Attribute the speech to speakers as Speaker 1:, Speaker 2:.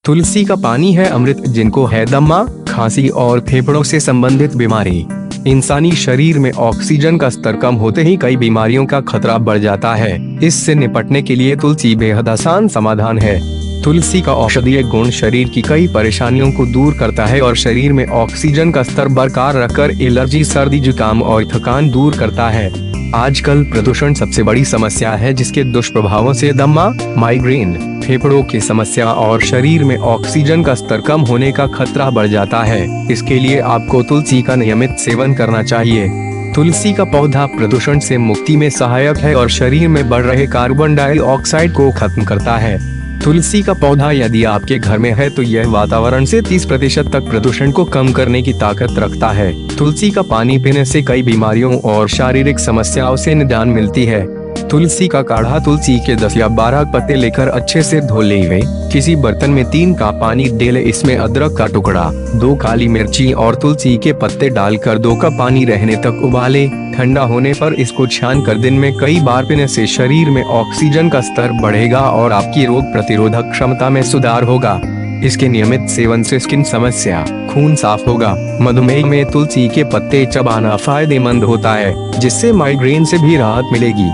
Speaker 1: तुलसी का पानी है अमृत, जिनको है दमा, खांसी और फेफड़ों से संबंधित बीमारी। इंसानी शरीर में ऑक्सीजन का स्तर कम होते ही कई बीमारियों का खतरा बढ़ जाता है। इससे निपटने के लिए तुलसी बेहद आसान समाधान है। तुलसी का औषधीय गुण शरीर की कई परेशानियों को दूर करता है और शरीर में ऑक्सीजन का स्तर बरकरार रखकर एलर्जी, सर्दी, जुकाम और थकान दूर करता है। आजकल प्रदूषण सबसे बड़ी समस्या है, जिसके दुष्प्रभावों से दमा, माइग्रेन, फेफड़ों की समस्या और शरीर में ऑक्सीजन का स्तर कम होने का खतरा बढ़ जाता है। इसके लिए आपको तुलसी का नियमित सेवन करना चाहिए। तुलसी का पौधा प्रदूषण से मुक्ति में सहायक है और शरीर में बढ़ रहे कार्बन डाइऑक्साइड को खत्म करता है। तुलसी का पौधा यदि आपके घर में है तो यह वातावरण से 30% तक प्रदूषण को कम करने की ताकत रखता है। तुलसी का पानी पीने से कई बीमारियों और शारीरिक समस्याओं से निजात मिलती है। तुलसी का काढ़ा, तुलसी के 10 या 12 पत्ते लेकर अच्छे से धो लें। किसी बर्तन में 3 कप पानी डालें, इसमें अदरक का टुकड़ा, 2 काली मिर्ची और तुलसी के पत्ते डालकर 2 कप पानी रहने तक उबालें। ठंडा होने पर इसको छानकर दिन में कई बार पीने से शरीर में ऑक्सीजन का स्तर बढ़ेगा और आपकी रोग प्रतिरोधक क्षमता में सुधार होगा। इसके नियमित सेवन से स्किन समस्या, खून साफ होगा। मधुमेह में तुलसी के पत्ते चबाना फायदेमंद होता है, जिससे माइग्रेन से भी राहत मिलेगी।